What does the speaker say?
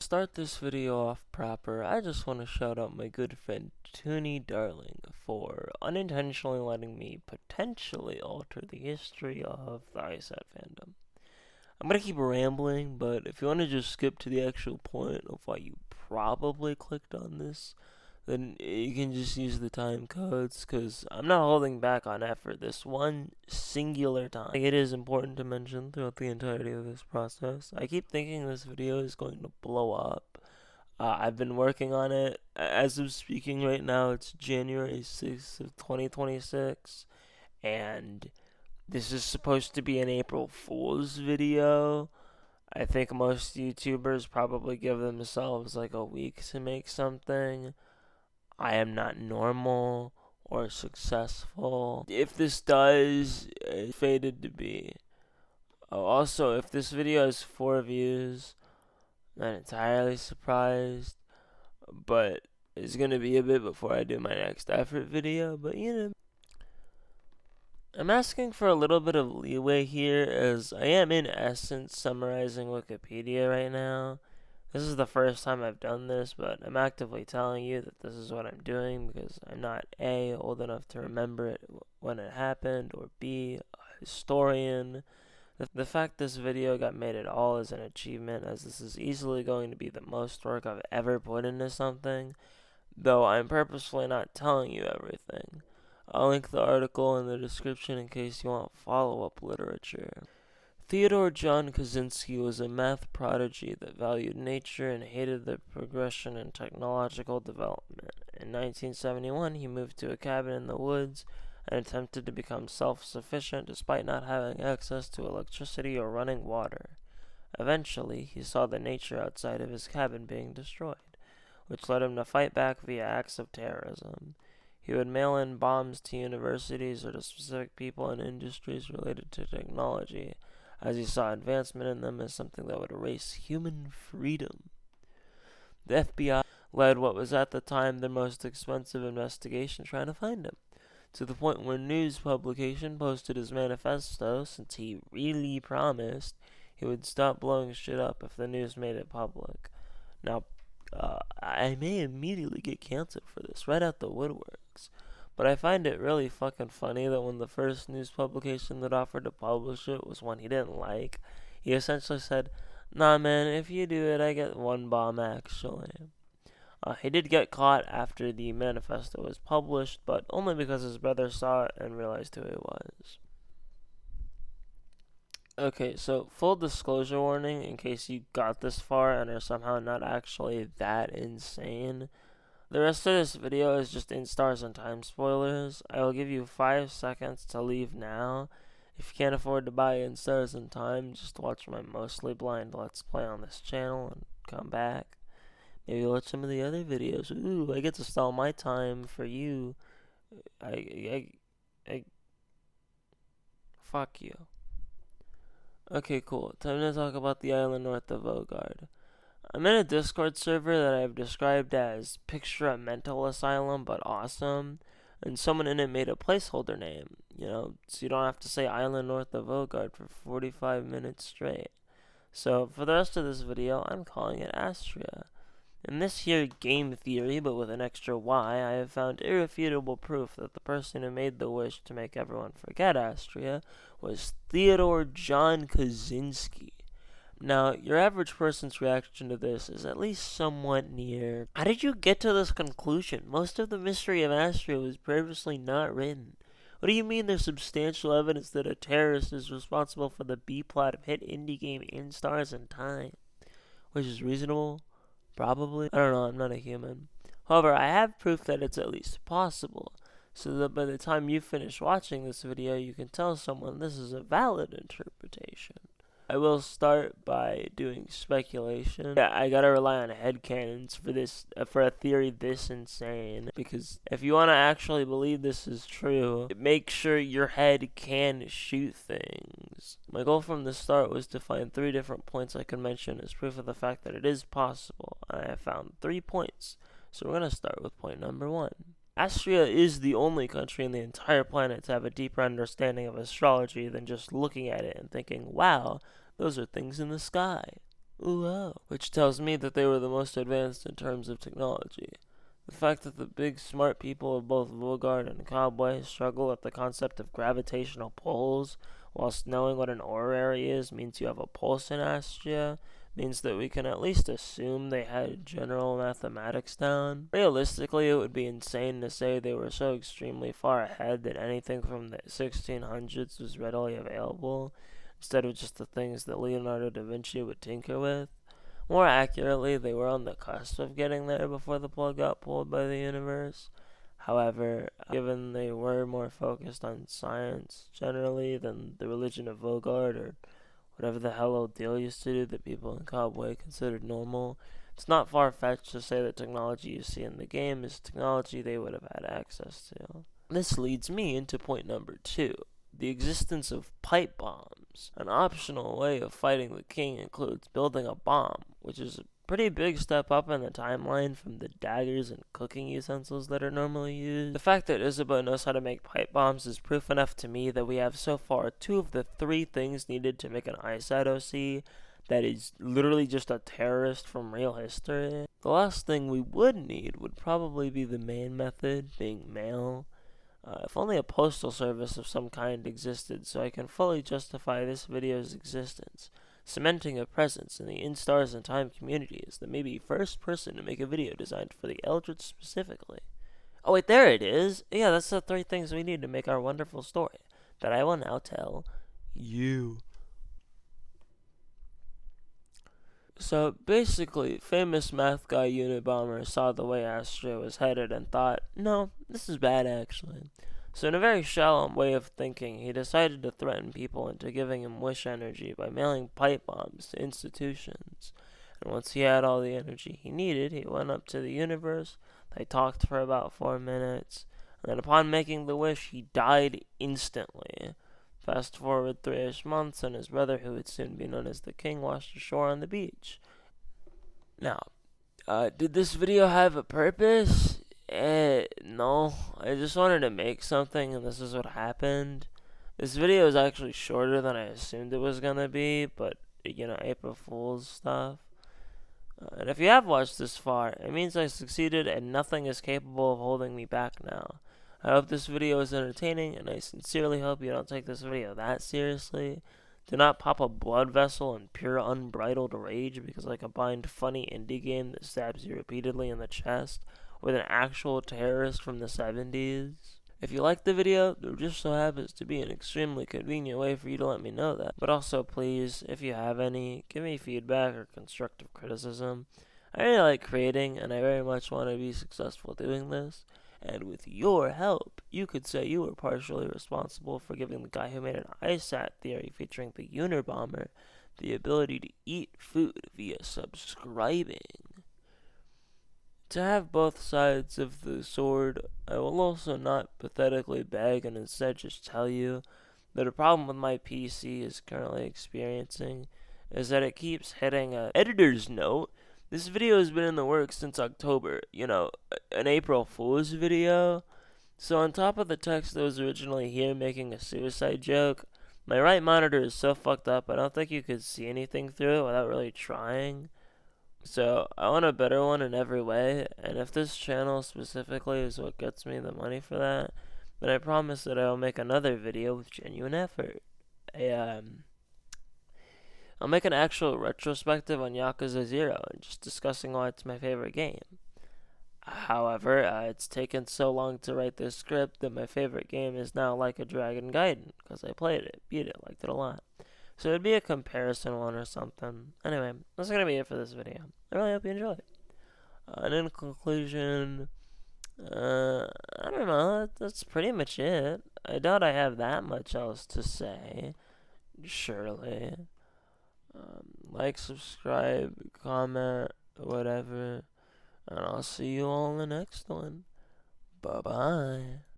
start this video off proper, I just want to shout out my good friend Toonie Darling for unintentionally letting me potentially alter the history of the ISAT fandom. I'm gonna keep rambling, but if you want to just skip to the actual point of why you probably clicked on this, then you can just use the time codes, because I'm not holding back on effort this one singular time. It is important to mention throughout the entirety of this process. I keep thinking this video is going to blow up. I've been working on it. As of speaking right now, it's January 6th of 2026, and this is supposed to be an April Fool's video. I think most YouTubers probably give themselves like a week to make something. I am not normal or successful. If this does, it's fated to be. Oh, also, if this video has 4 views, I'm not entirely surprised, but it's gonna be a bit before I do my next effort video, but I'm asking for a little bit of leeway here, as I am in essence summarizing Wikipedia right now. This is the first time I've done this, but I'm actively telling you that this is what I'm doing because I'm not A, old enough to remember it when it happened, or B, a historian. The fact this video got made at all is an achievement, as this is easily going to be the most work I've ever put into something, though I'm purposefully not telling you everything. I'll link the article in the description in case you want follow-up literature. Theodore John Kaczynski was a math prodigy that valued nature and hated the progression in technological development. In 1971, he moved to a cabin in the woods and attempted to become self-sufficient despite not having access to electricity or running water. Eventually, he saw the nature outside of his cabin being destroyed, which led him to fight back via acts of terrorism. He would mail in bombs to universities or to specific people and industries related to technology, as he saw advancement in them as something that would erase human freedom. The FBI led what was at the time their most expensive investigation trying to find him, to the point where news publication posted his manifesto, since he really promised he would stop blowing shit up if the news made it public. Now, I may immediately get canceled for this, right out the woodworks. But I find it really fucking funny that when the first news publication that offered to publish it was one he didn't like, he essentially said, "Nah man, if you do it, I get 1 bomb actually." He did get caught after the manifesto was published, but only because his brother saw it and realized who he was. Okay, so full disclosure warning in case you got this far and are somehow not actually that insane. The rest of this video is just instars and time spoilers. I will give you 5 seconds to leave now. If you can't afford to buy instars and time, just watch my mostly blind Let's Play on this channel and come back. Maybe watch some of the other videos. Ooh, I get to stall my time for you. Fuck you. Okay, cool. Time to talk about the island north of Vaugarde. I'm in a Discord server that I've described as picture a mental asylum but awesome, and someone in it made a placeholder name, so you don't have to say island north of Vaugarde for 45 minutes straight. So for the rest of this video, I'm calling it Astria. In this here game theory, but with an extra Y, I have found irrefutable proof that the person who made the wish to make everyone forget Astria was Theodore John Kaczynski. Now, your average person's reaction to this is at least somewhat near, "How did you get to this conclusion? Most of the mystery of Astria was previously not written. What do you mean there's substantial evidence that a terrorist is responsible for the B-plot of hit indie game Instars and Time?" Which is reasonable? Probably. I don't know, I'm not a human. However, I have proof that it's at least possible, so that by the time you finish watching this video, you can tell someone this is a valid interpretation. I will start by doing speculation. Yeah, I gotta rely on headcanons for this, for a theory this insane, because if you want to actually believe this is true, make sure your head can shoot things. My goal from the start was to find 3 different points I could mention as proof of the fact that it is possible, and I have found 3 points. So we're gonna start with point number 1. Astria is the only country in the entire planet to have a deeper understanding of astrology than just looking at it and thinking, "Wow, those are things in the sky." Ooh, wow. Which tells me that they were the most advanced in terms of technology. The fact that the big smart people of both vaugarde and cowboy struggle with the concept of gravitational pulls, whilst knowing what an orrery is means you have a pulse in Astria, means that we can at least assume they had general mathematics down. Realistically, it would be insane to say they were so extremely far ahead that anything from the 1600s was readily available, instead of just the things that Leonardo da Vinci would tinker with. More accurately, they were on the cusp of getting there before the plug got pulled by the universe. However, given they were more focused on science generally than the religion of vaugarde or whatever the hell old deal used to do that people in Cowboy considered normal, it's not far-fetched to say that technology you see in the game is technology they would have had access to. This leads me into point number 2. The existence of pipe bombs. An optional way of fighting the king includes building a bomb, which is a pretty big step up in the timeline from the daggers and cooking utensils that are normally used. The fact that Isabeau knows how to make pipe bombs is proof enough to me that we have so far 2 of the 3 things needed to make an ISAT OC that is literally just a terrorist from real history. The last thing we would need would probably be the main method, being mail. If only a postal service of some kind existed so I can fully justify this video's existence, cementing a presence in the In-Stars and Time community as the maybe first person to make a video designed for the Eldritch specifically. Oh wait, there it is! Yeah, that's the 3 things we need to make our wonderful story, that I will now tell you. So basically, famous math guy Unabomber saw the way Astro was headed and thought, no, this is bad actually. So in a very shallow way of thinking, he decided to threaten people into giving him wish energy by mailing pipe bombs to institutions. And once he had all the energy he needed, he went up to the universe, they talked for about 4 minutes, and then upon making the wish, he died instantly. Fast forward 3-ish months, and his brother, who would soon be known as the king, washed ashore on the beach. Now, did this video have a purpose? No. I just wanted to make something, and this is what happened. This video is actually shorter than I assumed it was gonna be, but, April Fool's stuff. And if you have watched this far, it means I succeeded and nothing is capable of holding me back now. I hope this video is entertaining, and I sincerely hope you don't take this video that seriously. Do not pop a blood vessel in pure unbridled rage because I combined funny indie game that stabs you repeatedly in the chest with an actual terrorist from the 70s. If you like the video, there just so happens to be an extremely convenient way for you to let me know that. But also, please, if you have any, give me feedback or constructive criticism. I really like creating, and I very much want to be successful doing this. And with your help, you could say you were partially responsible for giving the guy who made an ISAT theory featuring the Unabomber the ability to eat food via subscribing. To have both sides of the sword, I will also not pathetically beg and instead just tell you that a problem with my PC is currently experiencing is that it keeps hitting a editor's note. This video has been in the works since October, an April Fool's video. So on top of the text that was originally here making a suicide joke, my right monitor is so fucked up I don't think you could see anything through it without really trying. So I want a better one in every way, and if this channel specifically is what gets me the money for that, then I promise that I will make another video with genuine effort. I'll make an actual retrospective on Yakuza 0 and just discussing why it's my favorite game. However, it's taken so long to write this script that my favorite game is now Like a Dragon Gaiden, because I played it, beat it, liked it a lot. So it'd be a comparison one or something. Anyway, that's going to be it for this video. I really hope you enjoyed. And in conclusion, I don't know, that's pretty much it. I doubt I have that much else to say, surely. Like, subscribe, comment, whatever. And I'll see you all in the next one. Bye-bye.